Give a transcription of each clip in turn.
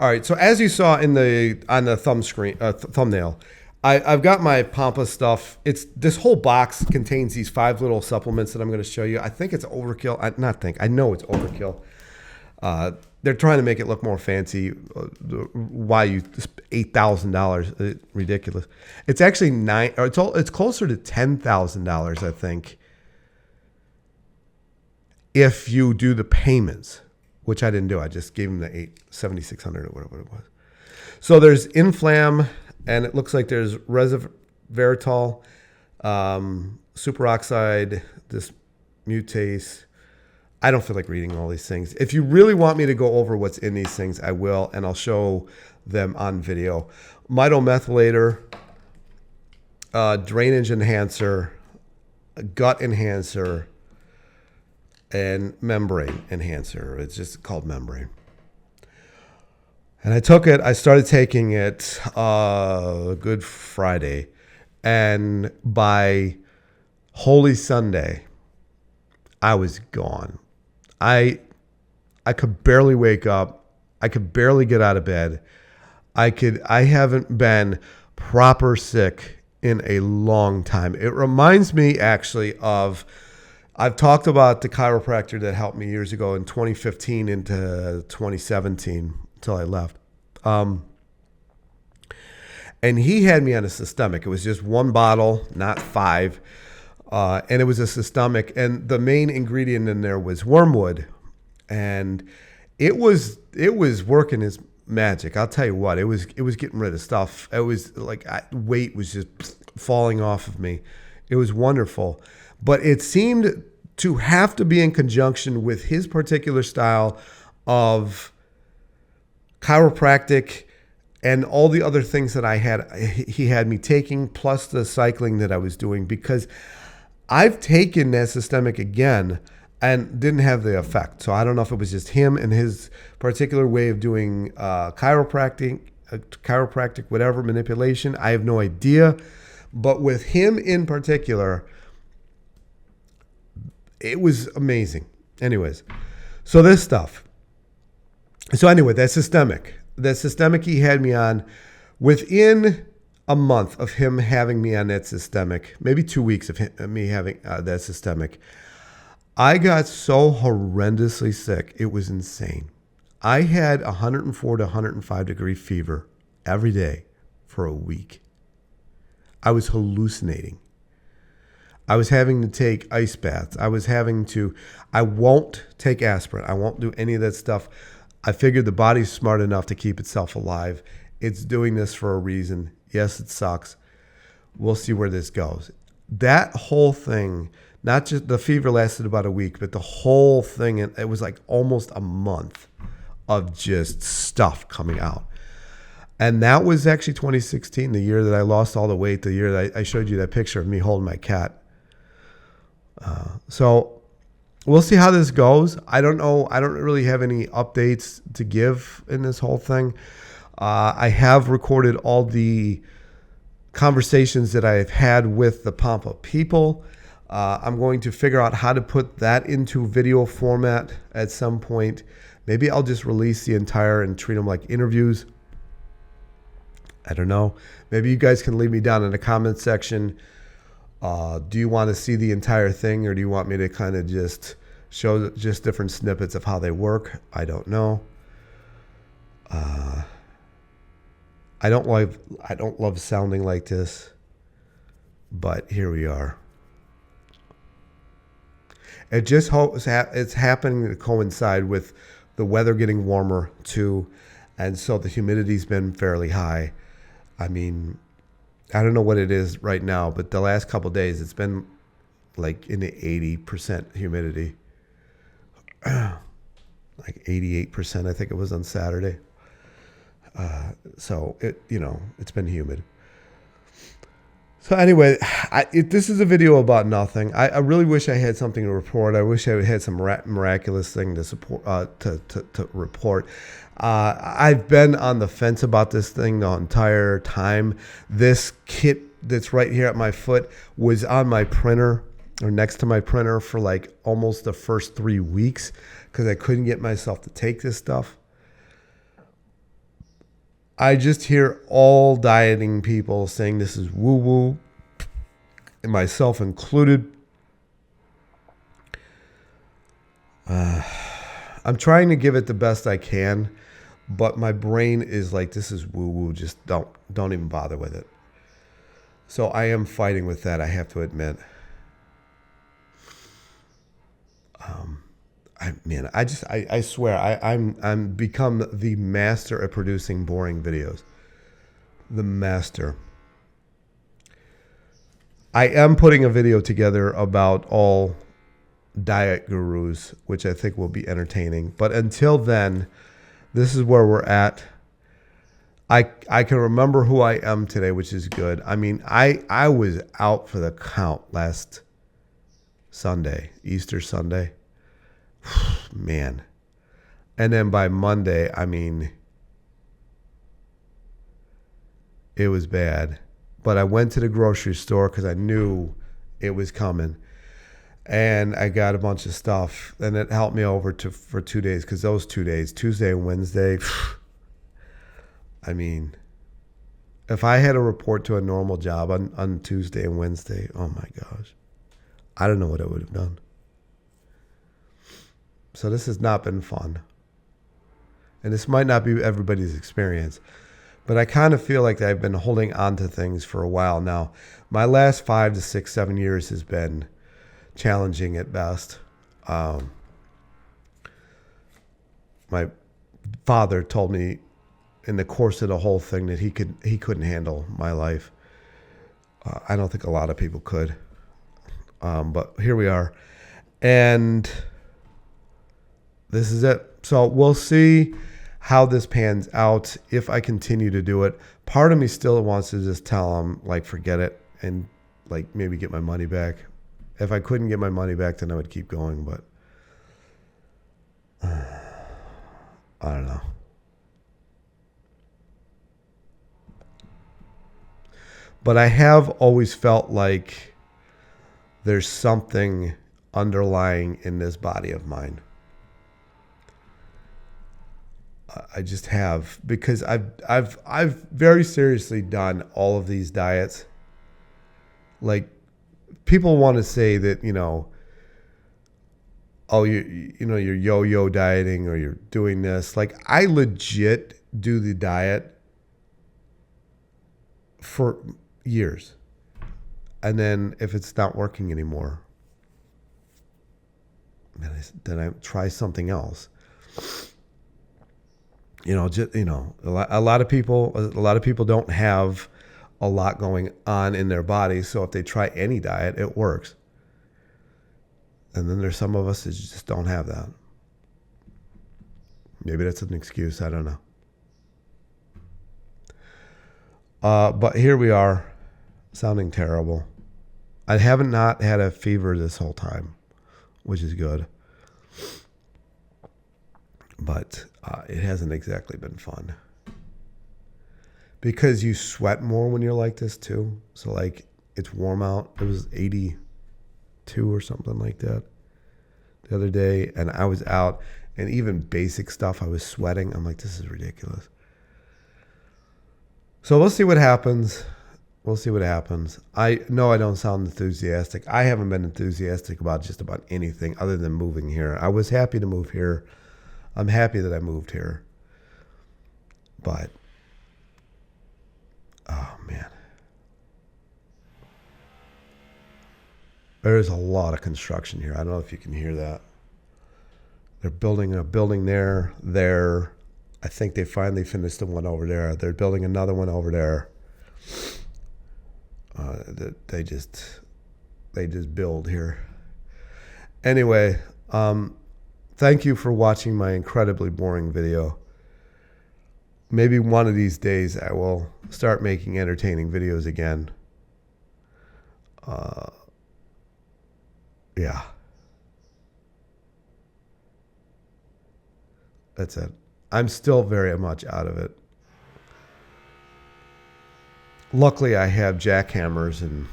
All right. So as you saw on the thumbnail, I've got my POMPA stuff. It's this whole box contains these 5 little supplements that I'm going to show you. I think it's overkill. I know it's overkill. They're trying to make it look more fancy. Why you $8,000? Ridiculous. It's actually it's closer to $10,000, I think, if you do the payments, which I didn't do. I just gave them the $7,600 or whatever it was. So there's Inflam, and it looks like there's resveratrol, superoxide, this mutase. I don't feel like reading all these things. If you really want me to go over what's in these things, I will, and I'll show them on video. Mitomethylator, drainage enhancer, gut enhancer, and membrane enhancer. It's just called membrane. And I started taking it Good Friday. And by Holy Sunday, I was gone. I could barely wake up. I could barely get out of bed. I haven't been proper sick in a long time. It reminds me actually of, I've talked about the chiropractor that helped me years ago in 2015 into 2017 until I left. And he had me on a systemic. It was just 1 bottle, not 5. And it was a systemic, and the main ingredient in there was wormwood, and it was working its magic. I'll tell you what, it was getting rid of stuff. It was like weight was just falling off of me. It was wonderful, but it seemed to have to be in conjunction with his particular style of chiropractic and all the other things that he had me taking, plus the cycling that I was doing, because I've taken that systemic again and didn't have the effect. So I don't know if it was just him and his particular way of doing chiropractic, whatever, manipulation. I have no idea. But with him in particular, it was amazing. Anyways, so this stuff. So anyway, that systemic he had me on within a month of him having me on that systemic, maybe 2 weeks of me having that systemic, I got so horrendously sick. It was insane. I had 104 to 105 degree fever every day for a week. I was hallucinating. I was having to take ice baths. I won't take aspirin. I won't do any of that stuff. I figured the body's smart enough to keep itself alive. It's doing this for a reason. Yes, it sucks. We'll see where this goes. That whole thing, not just the fever lasted about a week, but the whole thing, it was like almost a month of just stuff coming out. And that was actually 2016, the year that I lost all the weight, the year that I showed you that picture of me holding my cat. So we'll see how this goes. I don't know. I don't really have any updates to give in this whole thing. I have recorded all the conversations that I've had with the POMPA people. I'm going to figure out how to put that into video format at some point. Maybe I'll just release the entire and treat them like interviews. I don't know. Maybe you guys can leave me down in the comment section. Do you want to see the entire thing, or do you want me to kind of just show just different snippets of how they work? I don't know. I don't love sounding like this, but here we are. It just it's happening to coincide with the weather getting warmer too, and so the humidity's been fairly high. I mean, I don't know what it is right now, but the last couple of days it's been like in the 80% humidity, like 88%. I think it was on Saturday. So it's been humid. So anyway, this is a video about nothing. I really wish I had something to report. I wish I had some miraculous thing to support to report. I've been on the fence about this thing the entire time. This kit that's right here at my foot was on my printer or next to my printer for like almost the first 3 weeks because I couldn't get myself to take this stuff. I just hear all dieting people saying this is woo-woo, and myself included. I'm trying to give it the best I can, but my brain is like, this is woo-woo. Just don't even bother with it. So I am fighting with that, I have to admit. I swear, I'm become the master at producing boring videos. The master. I am putting a video together about all diet gurus, which I think will be entertaining. But until then, this is where we're at. I can remember who I am today, which is good. I mean, I was out for the count last Sunday, Easter Sunday. Man. And then by Monday, I mean, it was bad. But I went to the grocery store because I knew it was coming. And I got a bunch of stuff. And it helped me over for 2 days. Because those 2 days, Tuesday and Wednesday, I mean, if I had to report to a normal job on Tuesday and Wednesday, oh my gosh. I don't know what I would have done. So this has not been fun. And this might not be everybody's experience. But I kind of feel like I've been holding on to things for a while now. My last 5 to 6, 7 years has been challenging at best. My father told me in the course of the whole thing that he couldn't handle my life. I don't think a lot of people could. But here we are. And this is it. So we'll see how this pans out if I continue to do it. Part of me still wants to just tell him, like, forget it and, like, maybe get my money back. If I couldn't get my money back, then I would keep going. But I don't know. But I have always felt like there's something underlying in this body of mine. I just have, because I've very seriously done all of these diets. Like, people want to say that, oh, you're yo-yo dieting or you're doing this. Like, I legit do the diet for years. And then if it's not working anymore, then I try something else. A lot of people don't have a lot going on in their bodies. So if they try any diet, it works. And then there's some of us that just don't have that. Maybe that's an excuse. I don't know. But here we are, sounding terrible. I haven't not had a fever this whole time, which is good. But it hasn't exactly been fun. Because you sweat more when you're like this too. So, like, it's warm out. It was 82 or something like that the other day. And I was out, and even basic stuff, I was sweating. I'm like, this is ridiculous. So we'll see what happens. I know I don't sound enthusiastic. I haven't been enthusiastic about just about anything other than moving here. I was happy to move here. I'm happy that I moved here. But, oh man. There is a lot of construction here. I don't know if you can hear that. They're building a building there. I think they finally finished the one over there. They're building another one over there. They just build here. Anyway, thank you for watching my incredibly boring video. Maybe one of these days I will start making entertaining videos again. Yeah. That's it. I'm still very much out of it. Luckily, I have jackhammers and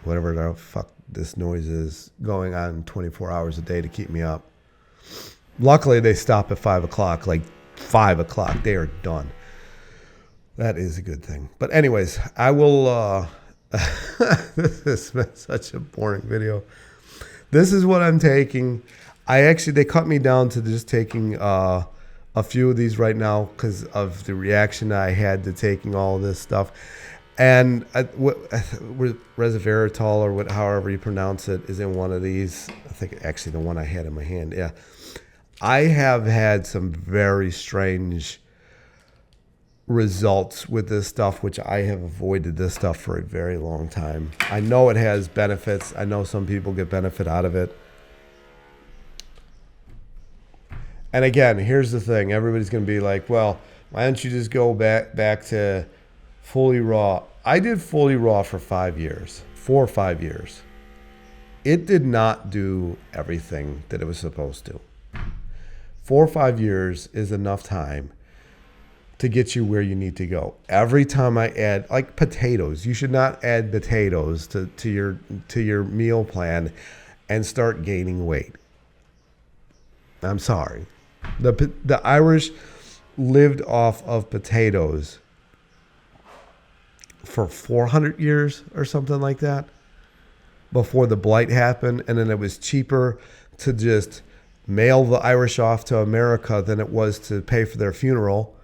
whatever the fuck this noise is going on 24 hours a day to keep me up. Luckily, they stop at 5 o'clock. Like 5 o'clock, they are done. That is a good thing. But anyways, I will, this has been such a boring video. This is what I'm taking. They cut me down to just taking a few of these right now because of the reaction I had to taking all of this stuff. And resveratrol, or however you pronounce it, is in one of these. I think actually the one I had in my hand. Yeah. I have had some very strange results with this stuff, which I have avoided this stuff for a very long time. I know it has benefits. I know some people get benefit out of it. And again, here's the thing. Everybody's going to be like, well, why don't you just go back to fully raw? I did fully raw for 4 or 5 years. It did not do everything that it was supposed to. 4 or 5 years is enough time to get you where you need to go. Every time I add, like potatoes, you should not add potatoes to your meal plan and start gaining weight. I'm sorry. The Irish lived off of potatoes for 400 years or something like that before the blight happened, and then it was cheaper to just mail the Irish off to America than it was to pay for their funeral.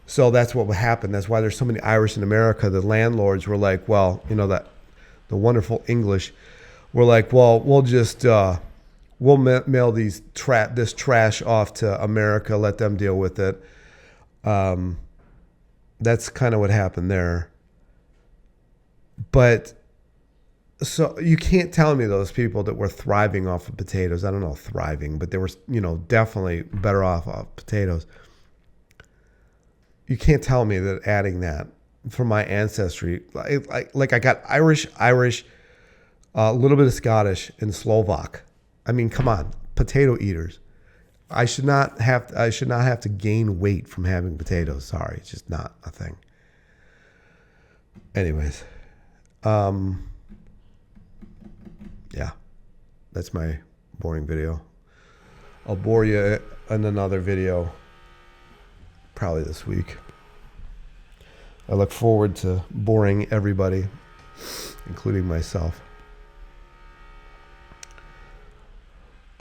So that's what would happen. That's why there's so many Irish in America. The landlords were like, well, that the wonderful English were like, well, we'll just we'll mail this trash off to America, let them deal with it. That's kind of what happened there. But so you can't tell me those people that were thriving off of potatoes. I don't know, thriving, but they were, definitely better off potatoes. You can't tell me that adding that from my ancestry, like I got Irish, a little bit of Scottish and Slovak. I mean, come on, potato eaters. I should not have to gain weight from having potatoes. Sorry, it's just not a thing. Anyways, yeah, that's my boring video. I'll bore you in another video probably this week. I look forward to boring everybody, including myself.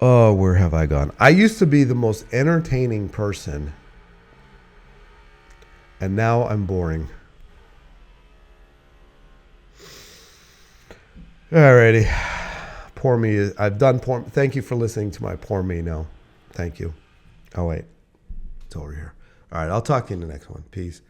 Oh, where have I gone? I used to be the most entertaining person, and now I'm boring. Alrighty. Poor me. I've done poor. Thank you for listening to my poor me now. Thank you. Oh, wait. It's over here. All right. I'll talk to you in the next one. Peace.